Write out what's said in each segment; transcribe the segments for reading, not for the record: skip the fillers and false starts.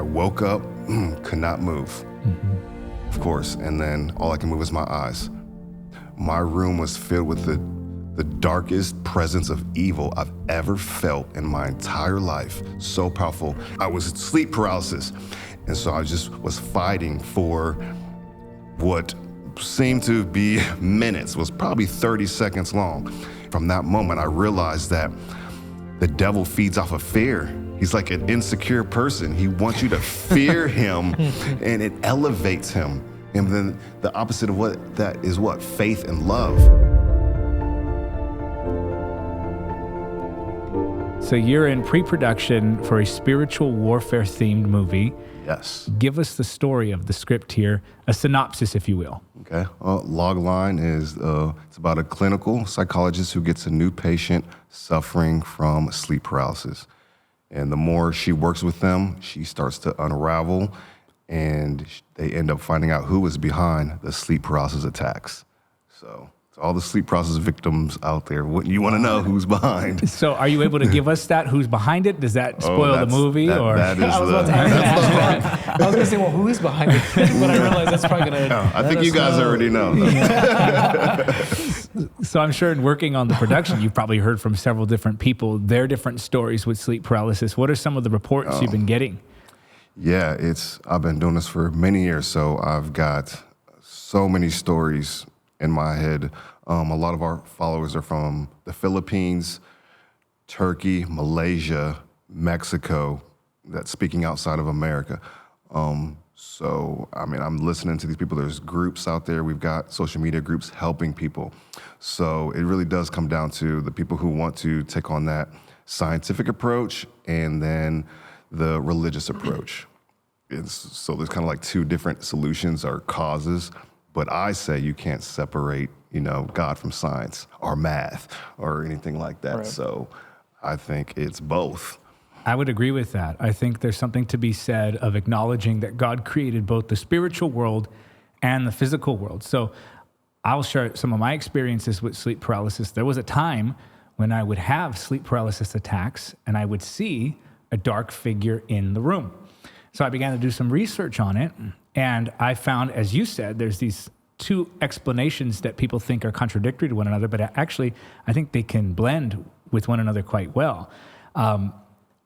I woke up, could not move, of course, and then all I can move is my eyes. My room was filled with the darkest presence of evil I've ever felt in my entire life. So powerful. I was sleep paralysis. And so I just was fighting for what seemed to be minutes, was probably 30 seconds long. From that moment, I realized that the devil feeds off of fear. He's like an insecure person. He wants you to fear him, and it elevates him. And then the opposite of what that is what? Faith and love. So you're in pre-production for a spiritual warfare-themed movie. Yes. Give us the story of the script here, a synopsis, if you will. Okay. Log line is it's about a clinical psychologist who gets a new patient suffering from sleep paralysis. And the more she works with them, she starts to unravel, and they end up finding out who is behind the sleep paralysis attacks. So to all the sleep paralysis victims out there, wouldn't you want to know who's behind? So are you able to give us that? Who's behind it? Does that spoil the movie? That is I was going to say, well, who is behind it? But I realized that's probably going to... I think you guys already know. So I'm sure in working on the production, you've probably heard from several different people, their different stories with sleep paralysis. What are some of the reports you've been getting? Yeah, I've been doing this for many years, so I've got so many stories in my head. A lot of our followers are from the Philippines, Turkey, Malaysia, Mexico, that's speaking outside of America. So, I mean, I'm listening to these people. There's groups out there. We've got social media groups helping people. So it really does come down to the people who want to take on that scientific approach and then the religious approach. So there's kind of like two different solutions or causes, but I say you can't separate, God from science or math or anything like that. Right. So I think it's both. I would agree with that. I think there's something to be said of acknowledging that God created both the spiritual world and the physical world. So I'll share some of my experiences with sleep paralysis. There was a time when I would have sleep paralysis attacks and I would see a dark figure in the room. So I began to do some research on it, and I found, as you said, there's these two explanations that people think are contradictory to one another, but actually I think they can blend with one another quite well.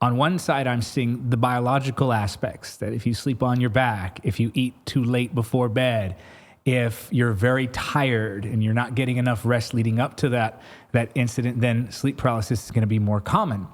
On one side, I'm seeing the biological aspects, that if you sleep on your back, if you eat too late before bed, if you're very tired and you're not getting enough rest leading up to that incident, then sleep paralysis is going to be more common.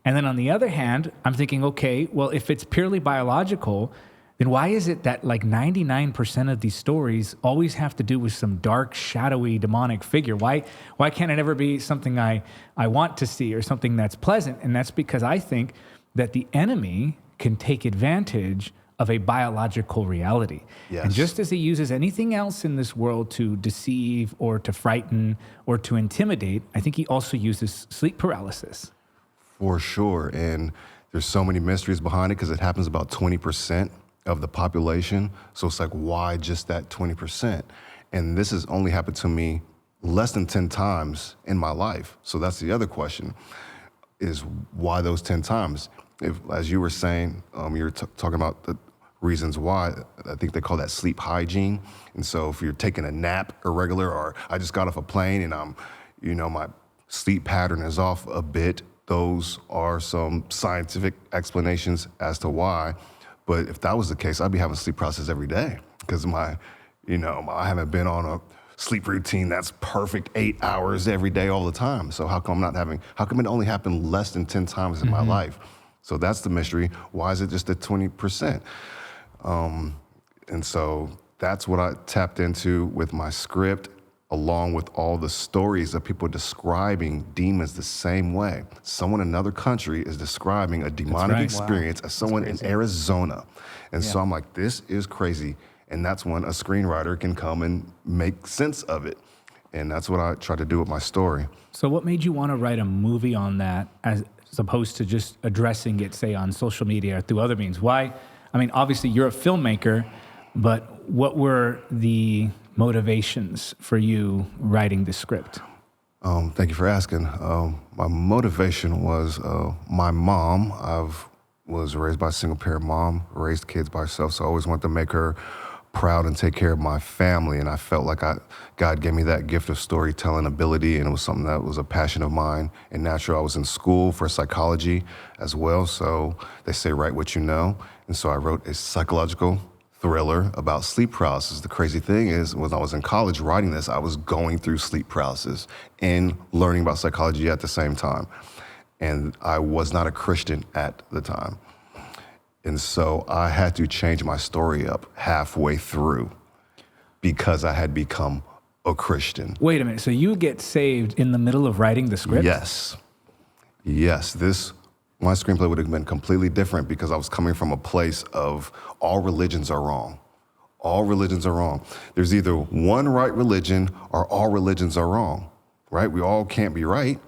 And then on the other hand, I'm thinking, okay, well, if it's purely biological, then why is it that like 99% of these stories always have to do with some dark, shadowy, demonic figure? Why can't it ever be something I want to see or something that's pleasant? And that's because I think that the enemy can take advantage of a biological reality. Yes. And just as he uses anything else in this world to deceive or to frighten or to intimidate, I think he also uses sleep paralysis. For sure, and there's so many mysteries behind it because it happens about 20% of the population. So it's like, why just that 20%? And this has only happened to me less than 10 times in my life. So that's the other question, is why those 10 times? If, as you were saying, you were talking about the reasons why. I think they call that sleep hygiene. And so if you're taking a nap irregular, or I just got off a plane and my sleep pattern is off a bit, those are some scientific explanations as to why. But if that was the case, I'd be having sleep paralysis every day because I haven't been on a sleep routine that's perfect 8 hours every day all the time. So how come it only happened less than 10 times in my life? So that's the mystery. Why is it just at 20%? And so that's what I tapped into with my script, along with all the stories of people describing demons the same way. Someone in another country is describing a demonic experience as someone in Arizona. And so I'm like, this is crazy. And that's when a screenwriter can come and make sense of it. And that's what I try to do with my story. So what made you want to write a movie on that as opposed to just addressing it, say, on social media or through other means? Why? I mean, obviously you're a filmmaker, but what were the motivations for you writing the script? Thank you for asking. My motivation was my mom. I've was raised by a single parent mom, raised kids by herself, so I always wanted to make her proud and take care of my family. And I felt like God gave me that gift of storytelling ability, and it was something that was a passion of mine. And naturally, I was in school for psychology as well, so they say write what you know. And so I wrote a psychological thriller about sleep paralysis. The crazy thing is, when I was in college writing this, I was going through sleep paralysis and learning about psychology at the same time. And I was not a Christian at the time. And so I had to change my story up halfway through because I had become a Christian. Wait a minute. So you get saved in the middle of writing the script? Yes. My screenplay would have been completely different because I was coming from a place of all religions are wrong. All religions are wrong. There's either one right religion or all religions are wrong, right? We all can't be right.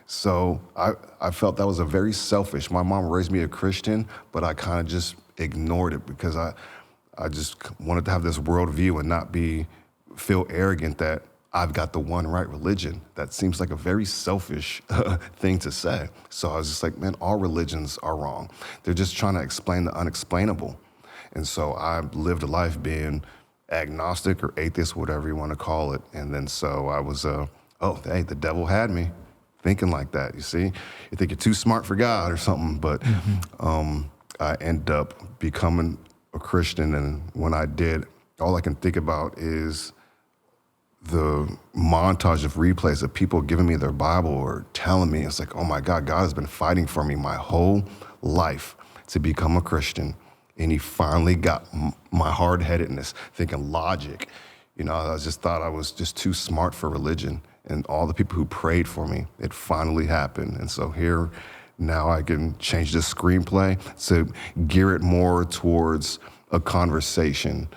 So I felt that was a very selfish. My mom raised me a Christian, but I kind of just ignored it because I just wanted to have this worldview and not feel arrogant that I've got the one right religion. That seems like a very selfish thing to say. So I was just like, man, all religions are wrong. They're just trying to explain the unexplainable. And so I lived a life being agnostic or atheist, whatever you want to call it. And then so I was, hey, the devil had me thinking like that, you see? You think you're too smart for God or something, but I ended up becoming a Christian, and when I did, all I can think about is the montage of replays of people giving me their Bible or telling me, it's like, oh my God, God has been fighting for me my whole life to become a Christian, and he finally got my hard-headedness, thinking logic. You know, I just thought I was just too smart for religion. And all the people who prayed for me, it finally happened. And so here, now I can change the screenplay to gear it more towards a conversation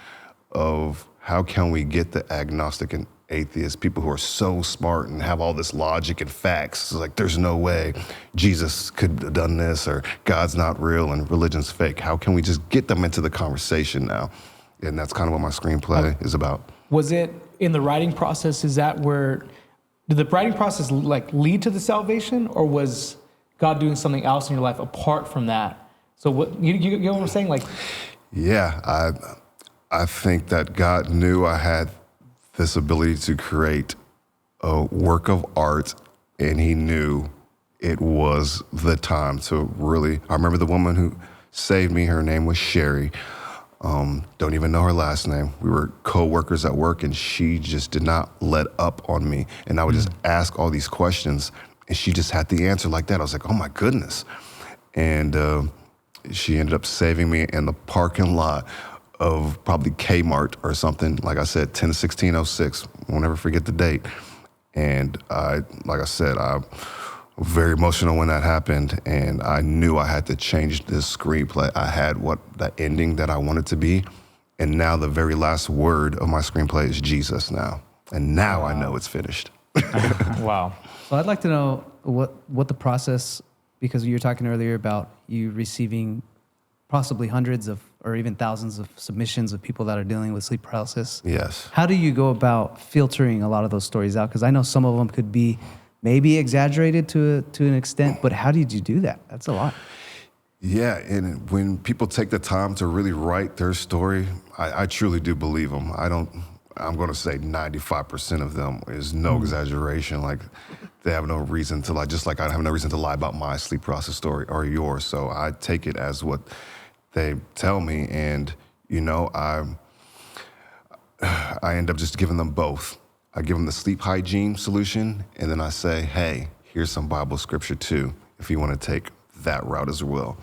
of how can we get the agnostic and atheist, people who are so smart and have all this logic and facts. It's like, there's no way Jesus could have done this, or God's not real and religion's fake. How can we just get them into the conversation now? And that's kind of what my screenplay is about. Was it in the writing process, did the writing process like lead to the salvation, or was God doing something else in your life apart from that? So what you know what I'm saying? Like, yeah, I think that God knew I had this ability to create a work of art, and he knew it was the time to really. I remember the woman who saved me. Her name was Sherry. Don't even know her last name. We were co-workers at work, and she just did not let up on me. And I would just ask all these questions, and she just had the answer like that. I was like, oh my goodness. And she ended up saving me in the parking lot of probably Kmart or something. Like I said, 10/16/06. Won't ever forget the date. And like I said, I'm very emotional when that happened, and I knew I had to change this screenplay. I had that ending that I wanted to be, and now the very last word of my screenplay is Jesus now. And now I know it's finished. wow. Well, I'd like to know what the process, because you were talking earlier about you receiving possibly hundreds of or even thousands of submissions of people that are dealing with sleep paralysis. Yes. How do you go about filtering a lot of those stories out? Because I know some of them could be maybe exaggerated to an extent, but how did you do that? That's a lot. Yeah, and when people take the time to really write their story, I truly do believe them. I'm going to say 95% of them is no exaggeration. Like, they have no reason to lie, just like I have no reason to lie about my sleep process story or yours. So I take it as what they tell me, and, you know, I end up just giving them both. I give them the sleep hygiene solution, and then I say, hey, here's some Bible scripture too, if you want to take that route as well.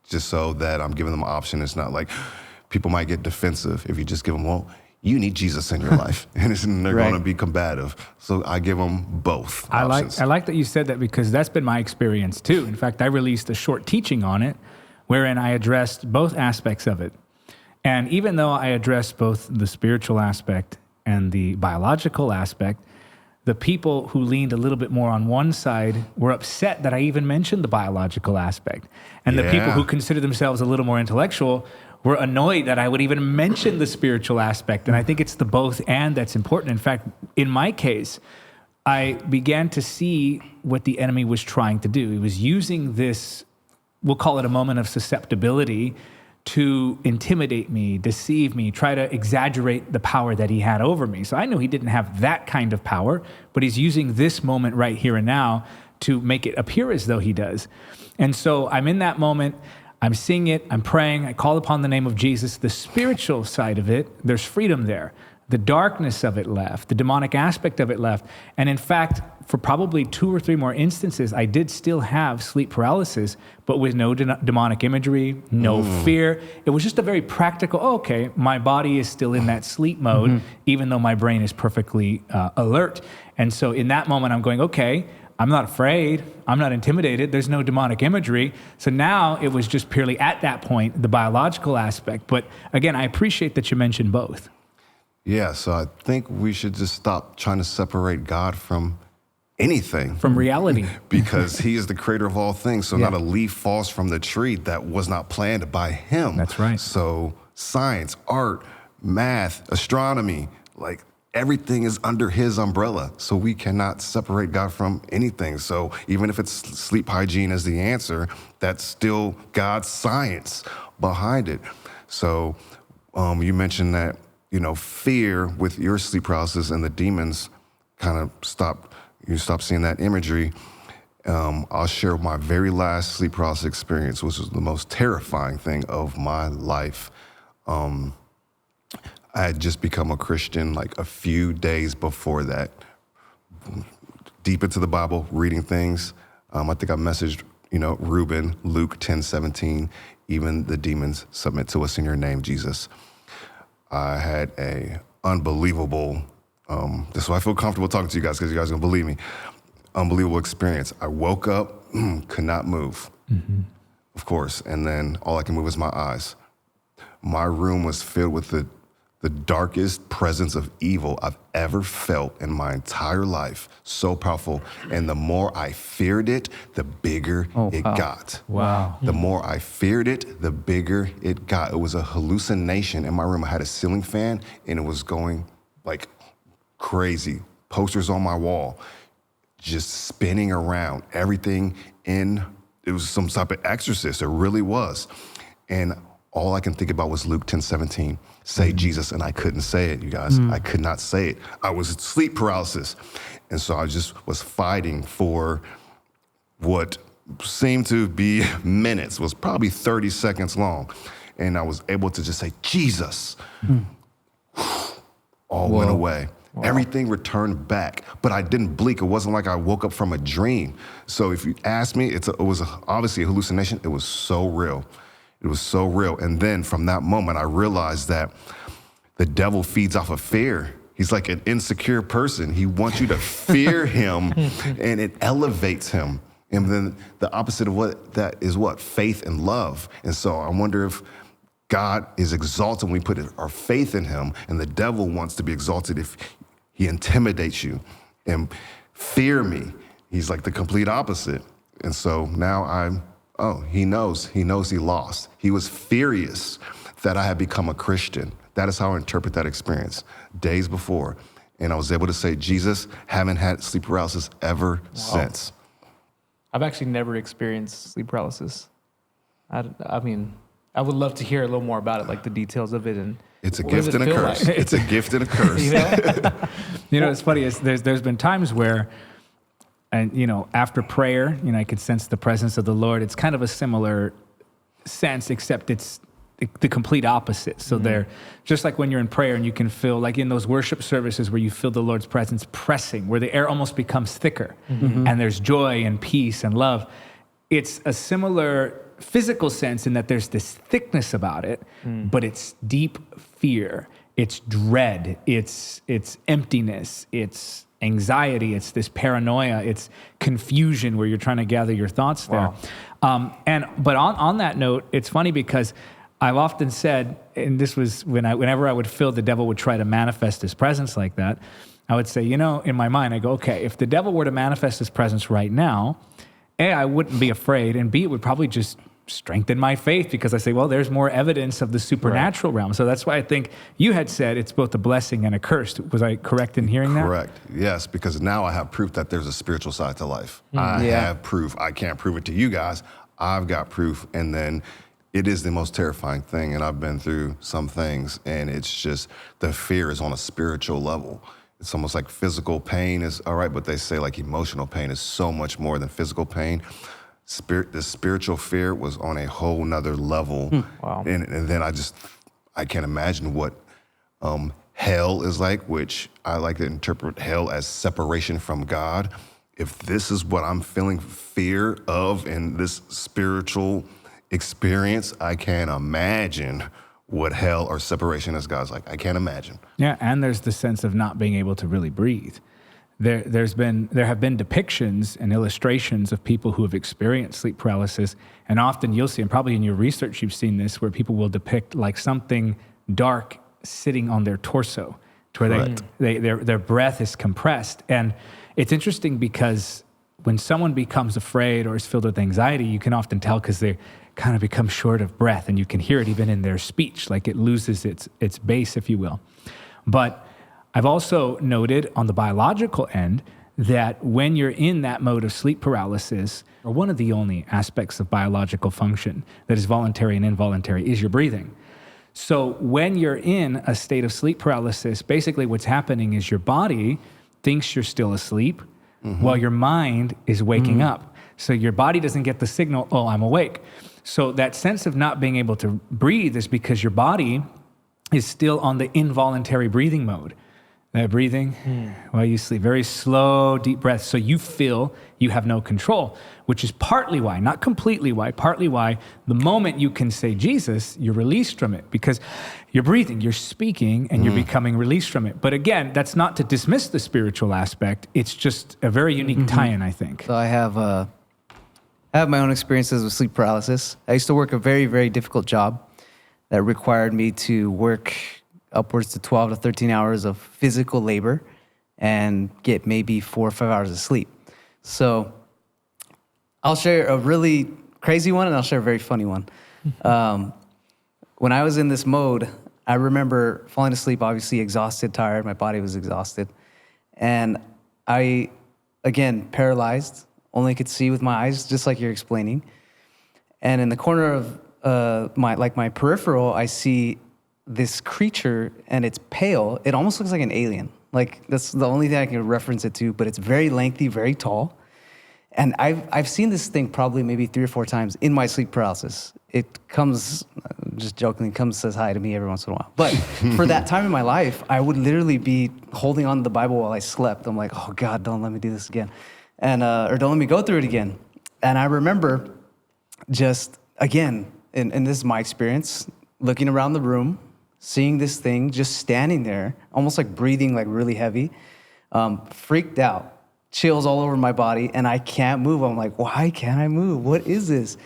Just so that I'm giving them an option. It's not like people might get defensive if you just give them, well, you need Jesus in your life, and they're Right. going to be combative. So I give them both options. I like that you said that, because that's been my experience too. In fact, I released a short teaching on it wherein I addressed both aspects of it. And even though I addressed both the spiritual aspect and the biological aspect, the people who leaned a little bit more on one side were upset that I even mentioned the biological aspect. And the people who consider themselves a little more intellectual were annoyed that I would even mention the spiritual aspect. And I think it's the both and that's important. In fact, in my case, I began to see what the enemy was trying to do. He was using this we'll call it a moment of susceptibility to intimidate me, deceive me, try to exaggerate the power that he had over me. So I knew he didn't have that kind of power, but he's using this moment right here and now to make it appear as though he does. And so I'm in that moment, I'm seeing it, I'm praying, I call upon the name of Jesus. The spiritual side of it, there's freedom there. The darkness of it left, the demonic aspect of it left. And in fact, for probably 2 or 3 more instances, I did still have sleep paralysis, but with no demonic imagery, no fear. It was just a very practical, okay, my body is still in that sleep mode, even though my brain is perfectly alert. And so in that moment, I'm going, okay, I'm not afraid. I'm not intimidated. There's no demonic imagery. So now it was just purely at that point, the biological aspect. But again, I appreciate that you mentioned both. Yeah, so I think we should just stop trying to separate God from anything. From reality. Because he is the creator of all things. So not a leaf falls from the tree that was not planned by him. That's right. So science, art, math, astronomy, like everything is under his umbrella. So we cannot separate God from anything. So even if it's sleep hygiene as the answer, that's still God's science behind it. So you mentioned that, you know, fear with your sleep paralysis and the demons kind of stop seeing that imagery. I'll share my very last sleep paralysis experience, which was the most terrifying thing of my life. I had just become a Christian like a few days before that, deep into the Bible, reading things. I think I messaged, Reuben, Luke 10:17, even the demons submit to us in your name, Jesus. I had a unbelievable, this is why I feel comfortable talking to you guys, because you guys are gonna believe me, unbelievable experience. I woke up, could not move, of course, and then all I can move is my eyes. My room was filled with the darkest presence of evil I've ever felt in my entire life. So powerful. And the more I feared it, the bigger it got. Wow. The more I feared it, the bigger it got. It was a hallucination in my room. I had a ceiling fan and it was going like crazy. Posters on my wall, just spinning around. Everything it was some type of exorcist. It really was. And all I can think about was Luke 10:17. Say Jesus, and I couldn't say it, you guys. I could not say it. I was sleep paralysis. And so I just was fighting for what seemed to be minutes, was probably 30 seconds long. And I was able to just say, Jesus. All went away. Wow. Everything returned back, but I didn't blink. It wasn't like I woke up from a dream. So if you ask me, it was obviously a hallucination. It was so real. It was so real. And then from that moment, I realized that the devil feeds off of fear. He's like an insecure person. He wants you to fear him, and it elevates him. And then the opposite of that is what? Faith and love. And so I wonder if God is exalted when we put our faith in him, and the devil wants to be exalted if he intimidates you. And fear me, he's like the complete opposite. And so now he knows he lost. He was furious that I had become a Christian. That is how I interpret that experience days before. And I was able to say, Jesus, haven't had sleep paralysis ever since. I've actually never experienced sleep paralysis. I mean, I would love to hear a little more about it, like the details of it. And it's a gift and a curse. Like? It's a gift and a curse. It's funny. There's been times where, and after prayer, I could sense the presence of the Lord. It's kind of a similar sense, except it's the complete opposite. So they're just like when you're in prayer and you can feel like in those worship services where you feel the Lord's presence pressing, where the air almost becomes thicker and there's joy and peace and love. It's a similar physical sense in that there's this thickness about it, but it's deep fear, it's dread, it's emptiness, it's anxiety, it's this paranoia, it's confusion where you're trying to gather your thoughts there. Wow. But on that note, it's funny because I've often said, and this was whenever I would feel the devil would try to manifest his presence like that, I would say, in my mind, I go, okay, if the devil were to manifest his presence right now, A, I wouldn't be afraid, and B, it would probably just strengthen my faith because I say, well, there's more evidence of the supernatural realm. So that's why I think you had said it's both a blessing and a curse. Was I correct in hearing that? Correct. Yes, because now I have proof that there's a spiritual side to life. I have proof. I can't prove it to you guys. I've got proof. And then it is the most terrifying thing. And I've been through some things, and it's just the fear is on a spiritual level. It's almost like physical pain is all right, but they say like emotional pain is so much more than physical pain. The spiritual fear was on a whole nother level. Wow. And then I can't imagine what hell is like, which I like to interpret hell as separation from God. If this is what I'm feeling fear of in this spiritual experience, I can't imagine what hell or separation as God's like. I can't imagine. Yeah, and there's the sense of not being able to really breathe. There have been depictions and illustrations of people who have experienced sleep paralysis, and often you'll see, and probably in your research you've seen this, where people will depict like something dark sitting on their torso, to where their breath is compressed. And it's interesting because when someone becomes afraid or is filled with anxiety, you can often tell because they kind of become short of breath, and you can hear it even in their speech, like it loses its bass, if you will. But I've also noted on the biological end that when you're in that mode of sleep paralysis, or one of the only aspects of biological function that is voluntary and involuntary is your breathing. So when you're in a state of sleep paralysis, basically what's happening is your body thinks you're still asleep while your mind is waking up. So your body doesn't get the signal, oh, I'm awake. So that sense of not being able to breathe is because your body is still on the involuntary breathing mode. Breathing while you sleep, very slow, deep breaths. So you feel you have no control, which is partly why, not completely why, partly why the moment you can say Jesus, you're released from it because you're breathing, you're speaking, and you're becoming released from it. But again, that's not to dismiss the spiritual aspect. It's just a very unique tie-in, I think. So I have my own experiences with sleep paralysis. I used to work a very, very difficult job that required me to work upwards to 12 to 13 hours of physical labor and get maybe 4 or 5 hours of sleep. So I'll share a really crazy one and I'll share a very funny one. When I was in this mode, I remember falling asleep, obviously exhausted, tired. My body was exhausted. And I, again, paralyzed, only could see with my eyes, just like you're explaining. And in the corner of my peripheral, I see this creature, and it's pale. It almost looks like an alien. Like, that's the only thing I can reference it to, but it's very lengthy, very tall. And I've seen this thing probably maybe 3 or 4 times in my sleep paralysis. It comes, just jokingly, says hi to me every once in a while. But for that time in my life, I would literally be holding on to the Bible while I slept. I'm like, oh God, don't let me do this again. And, or don't let me go through it again. And I remember just, again, and this is my experience, looking around the room, seeing this thing just standing there, almost like breathing like really heavy, freaked out, chills all over my body, and I can't move. I'm like, why can't I move? What is this?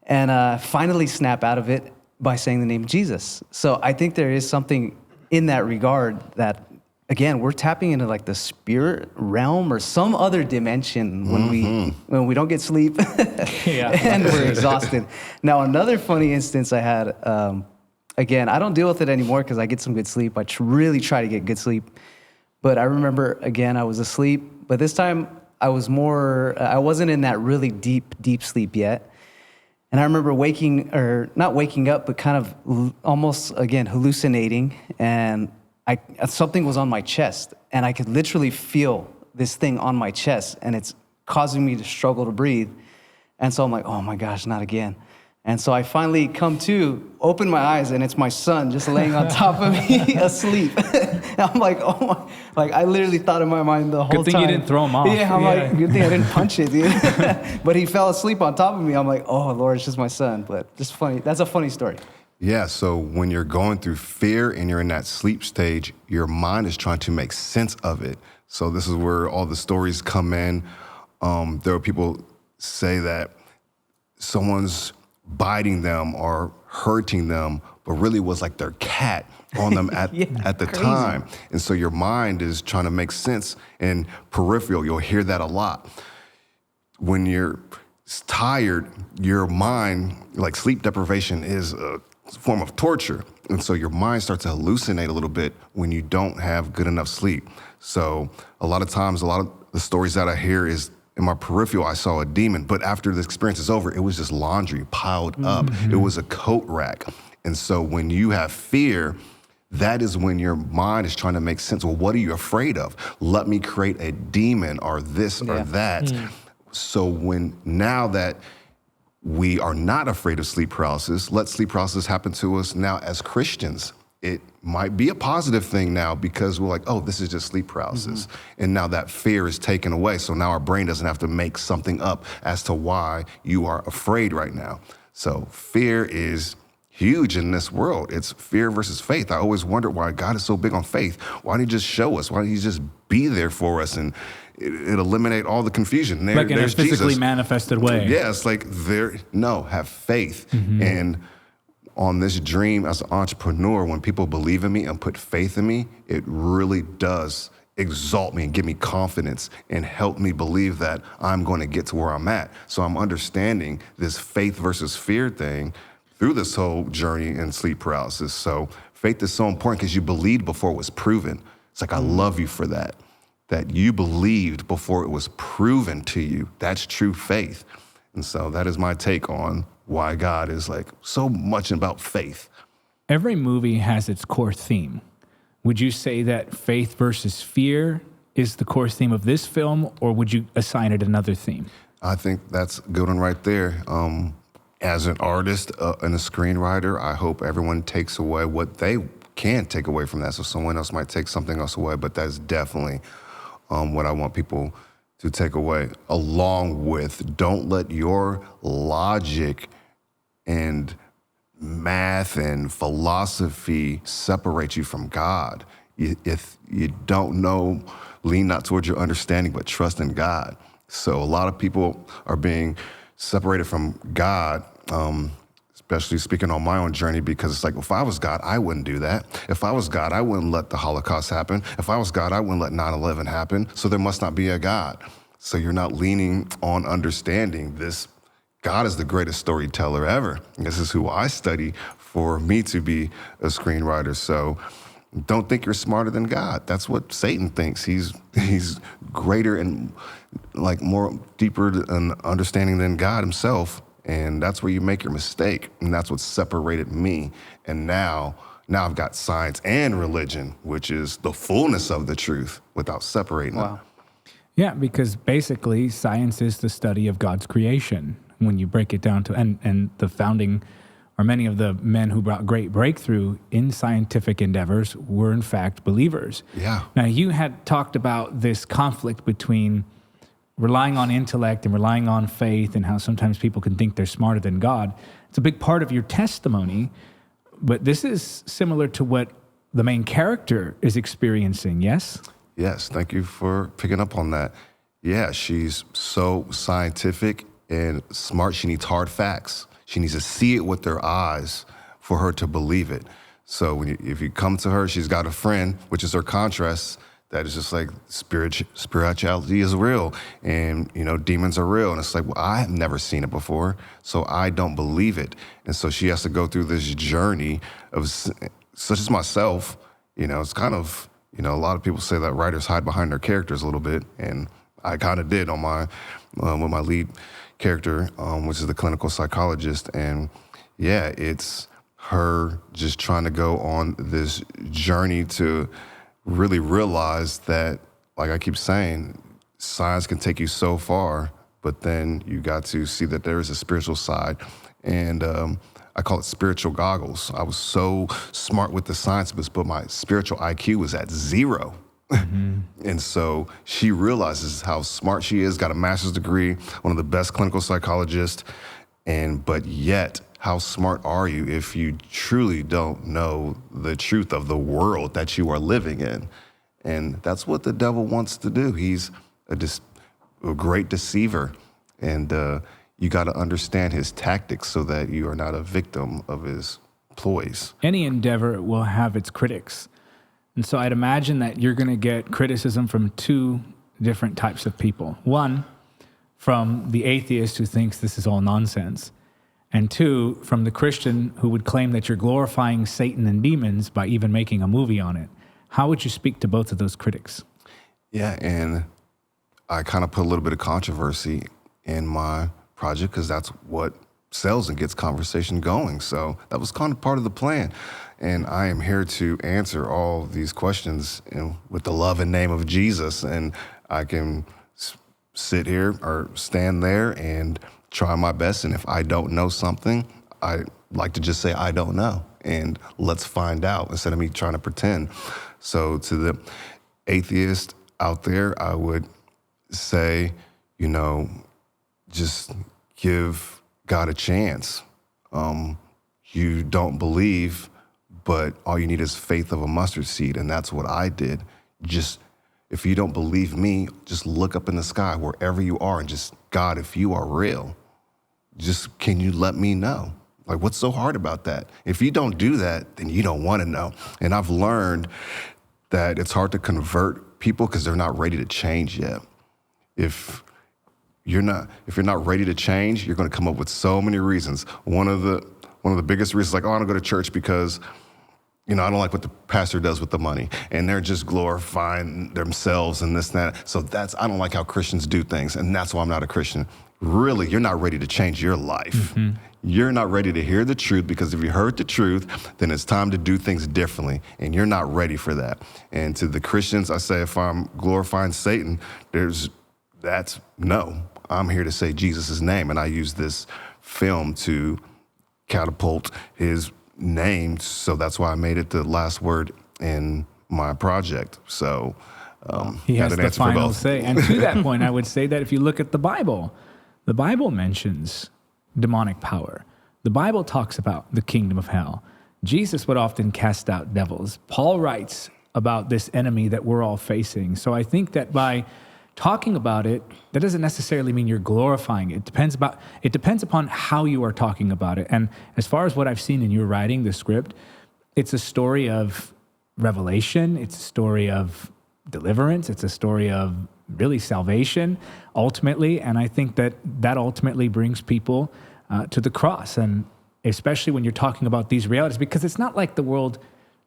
And finally snap out of it by saying the name Jesus. So I think there is something in that regard that, again, we're tapping into like the spirit realm or some other dimension when we don't get sleep and we're exhausted. Now, another funny instance I had, again, I don't deal with it anymore because I get some good sleep. I really try to get good sleep. But I remember, again, I was asleep. But this time, I wasn't in that really deep sleep yet. And I remember not waking up, but kind of almost, again, hallucinating. And something was on my chest. And I could literally feel this thing on my chest. And it's causing me to struggle to breathe. And so I'm like, oh my gosh, not again. And so I finally come to, open my eyes, and it's my son just laying on top of me asleep. And I'm like, oh my, like I literally thought in my mind the whole time. Good thing you didn't throw him off. Yeah, I'm like, good thing I didn't punch it, dude. But he fell asleep on top of me. I'm like, oh Lord, it's just my son. But just funny. That's a funny story. Yeah, so when you're going through fear and you're in that sleep stage, your mind is trying to make sense of it. So this is where all the stories come in. There are people say that someone's biting them or hurting them, but really was like their cat on them at the crazy time. And so your mind is trying to make sense, and peripheral, you'll hear that a lot. When you're tired, your mind, like sleep deprivation is a form of torture. And so your mind starts to hallucinate a little bit when you don't have good enough sleep. So a lot of times, a lot of the stories that I hear is in my peripheral, I saw a demon. But after the experience is over, it was just laundry piled up. It was a coat rack. And so when you have fear, that is when your mind is trying to make sense. Well, what are you afraid of? Let me create a demon or this or that. So now that we are not afraid of sleep paralysis, let sleep paralysis happen to us now as Christians. It might be a positive thing now because we're like, oh, this is just sleep paralysis. And now that fear is taken away. So now our brain doesn't have to make something up as to why you are afraid right now. So fear is huge in this world. It's fear versus faith. I always wondered why God is so big on faith. Why didn't he just show us? Why didn't he just be there for us and it eliminate all the confusion? Like in a there's physically Jesus. manifested way. Yeah, it's like have faith. And on this dream as an entrepreneur, when people believe in me and put faith in me, it really does exalt me and give me confidence and help me believe that I'm going to get to where I'm at. So I'm understanding this faith versus fear thing through this whole journey in sleep paralysis. So faith is so important because you believed before it was proven. It's like, I love you for that you believed before it was proven to you. That's true faith. And so that is my take on why God is like so much about faith. Every movie has its core theme. Would you say that faith versus fear is the core theme of this film, or would you assign it another theme? I think that's a good one right there. As an artist and a screenwriter, I hope everyone takes away what they can take away from that. So someone else might take something else away, but that's definitely what I want people to take away, along with don't let your logic and math and philosophy separate you from God. If you don't know, lean not towards your understanding, but trust in God. So a lot of people are being separated from God, especially speaking on my own journey, because it's like, if I was God, I wouldn't do that. If I was God, I wouldn't let the Holocaust happen. If I was God, I wouldn't let 9/11 happen. So there must not be a God. So you're not leaning on understanding this. God is the greatest storyteller ever. This is who I study for me to be a screenwriter. So don't think you're smarter than God. That's what Satan thinks. He's greater and like more deeper and understanding than God himself. And that's where you make your mistake. And that's what separated me. And now I've got science and religion, which is the fullness of the truth without separating them. Yeah, because basically science is the study of God's creation. When you break it down to, and the founding, or many of the men who brought great breakthrough in scientific endeavors were in fact believers. Yeah. Now you had talked about this conflict between relying on intellect and relying on faith, and how sometimes people can think they're smarter than God. It's a big part of your testimony, but this is similar to what the main character is experiencing, yes? Yes, thank you for picking up on that. Yeah, she's so scientific and smart. She needs hard facts. She needs to see it with their eyes for her to believe it. So if you come to her, she's got a friend, which is her contrast, that is just like spirituality is real, and demons are real. And it's like, well, I have never seen it before, so I don't believe it. And so she has to go through this journey of, such as myself, it's kind of, a lot of people say that writers hide behind their characters a little bit, and I kind of did on my with my lead character, which is the clinical psychologist. And yeah, it's her just trying to go on this journey to really realize that, like I keep saying, science can take you so far, but then you got to see that there is a spiritual side. And I call it spiritual goggles. I was so smart with the science, but my spiritual IQ was at 0. And so she realizes how smart she is, got a master's degree, one of the best clinical psychologists, but yet, how smart are you if you truly don't know the truth of the world that you are living in? And that's what the devil wants to do. He's a great deceiver, and you got to understand his tactics so that you are not a victim of his ploys. Any endeavor will have its critics. And so I'd imagine that you're going to get criticism from two different types of people. One, from the atheist who thinks this is all nonsense. And two, from the Christian who would claim that you're glorifying Satan and demons by even making a movie on it. How would you speak to both of those critics? Yeah, and I kind of put a little bit of controversy in my project because that's what sells and gets conversation going. So that was kind of part of the plan. And I am here to answer all these questions with the love and name of Jesus. And I can sit here or stand there and try my best. And if I don't know something, I like to just say, I don't know. And let's find out instead of me trying to pretend. So to the atheist out there, I would say, just give God a chance. You don't believe, but all you need is faith of a mustard seed. And that's what I did. Just, if you don't believe me, just look up in the sky wherever you are and just, God, if you are real, just can you let me know? Like, what's so hard about that? If you don't do that, then you don't want to know. And I've learned that it's hard to convert people because they're not ready to change yet. If you're not ready to change, you're going to come up with so many reasons. One of the biggest reasons, like, oh, I want to go to church because, I don't like what the pastor does with the money, and they're just glorifying themselves and this and that. So I don't like how Christians do things, and that's why I'm not a Christian. Really, you're not ready to change your life. Mm-hmm. You're not ready to hear the truth, because if you heard the truth, then it's time to do things differently, and you're not ready for that. And to the Christians, I say, if I'm glorifying Satan, no. I'm here to say Jesus' name, and I use this film to catapult his name, so that's why I made it the last word in my project. So he has the final say. And to that point, I would say that if you look at the Bible mentions demonic power. The Bible talks about the kingdom of hell. Jesus would often cast out devils. Paul writes about this enemy that we're all facing. So I think that by talking about it, that doesn't necessarily mean you're glorifying it. It depends upon how you are talking about it. And as far as what I've seen in your writing, the script, it's a story of revelation. It's a story of deliverance. It's a story of really salvation, ultimately. And I think that ultimately brings people to the cross. And especially when you're talking about these realities, because it's not like the world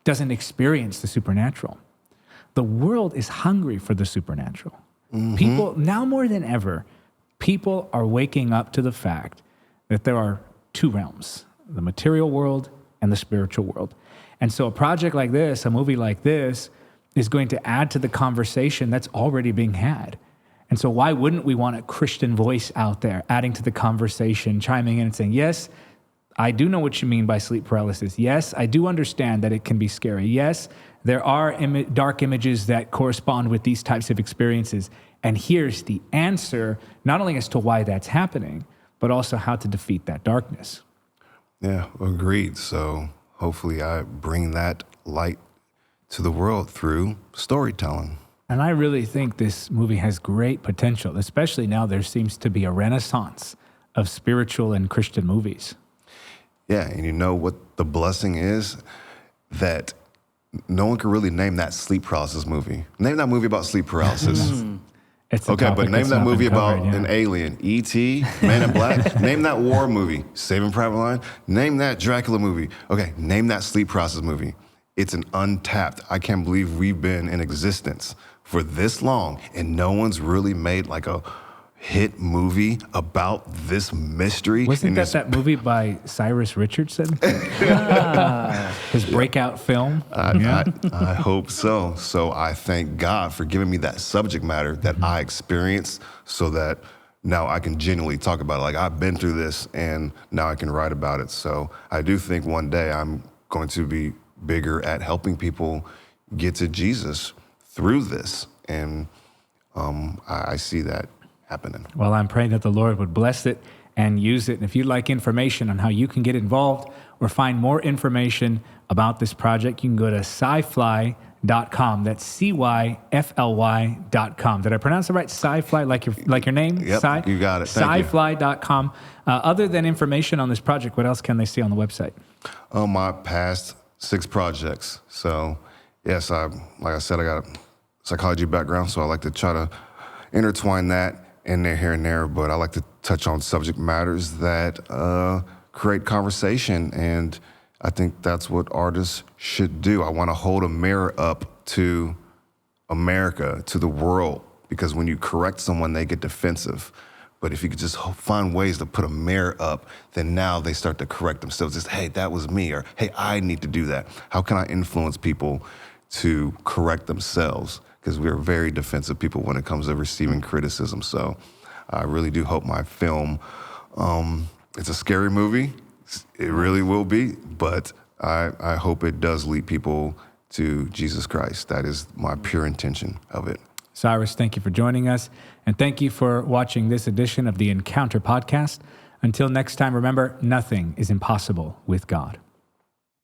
doesn't experience the supernatural. The world is hungry for the supernatural. Mm-hmm. People, now more than ever, people are waking up to the fact that there are two realms, the material world and the spiritual world. And so a project like this, a movie like this, is going to add to the conversation that's already being had. And so why wouldn't we want a Christian voice out there adding to the conversation, chiming in and saying, yes, I do know what you mean by sleep paralysis. Yes, I do understand that it can be scary. Yes, there are dark images that correspond with these types of experiences. And here's the answer, not only as to why that's happening, but also how to defeat that darkness. Yeah, agreed. So hopefully I bring that light to the world through storytelling. And I really think this movie has great potential, especially now there seems to be a renaissance of spiritual and Christian movies. Yeah, and you know what the blessing is? That no one can really name that sleep paralysis movie. Name that movie about sleep paralysis. It's okay, but name that movie about an alien. E.T., Man in Black. Name that war movie, Saving Private Ryan. Name that Dracula movie. Okay, name that sleep paralysis movie. It's an untapped. I can't believe we've been in existence for this long and no one's really made like a hit movie about this mystery. Wasn't that movie by Cyrus Richardson? His breakout film? I hope so. So I thank God for giving me that subject matter that I experienced so that now I can genuinely talk about it. Like, I've been through this and now I can write about it. So I do think one day I'm going to be bigger at helping people get to Jesus through this. And I see that happening. Well, I'm praying that the Lord would bless it and use it. And if you'd like information on how you can get involved or find more information about this project, you can go to sci-fly.com. That's CYFLY.com. Did I pronounce it right? Sci-fly, like your name? Yep, you got it. Thank Sci-fly.com. Other than information on this project, what else can they see on the website? My past 6 projects. So, yes, like I said, I got a psychology background, so I like to try to intertwine that in there, here and there, but I like to touch on subject matters that create conversation, and I think that's what artists should do. I want to hold a mirror up to America, to the world, because when you correct someone, they get defensive. But if you could just find ways to put a mirror up, then now they start to correct themselves. Just, hey, that was me, or hey, I need to do that. How can I influence people to correct themselves? Because we're very defensive people when it comes to receiving criticism. So I really do hope my film, it's a scary movie. It really will be, but I hope it does lead people to Jesus Christ. That is my pure intention of it. Cyrus, thank you for joining us. And thank you for watching this edition of the Encounter Podcast. Until next time, remember, nothing is impossible with God.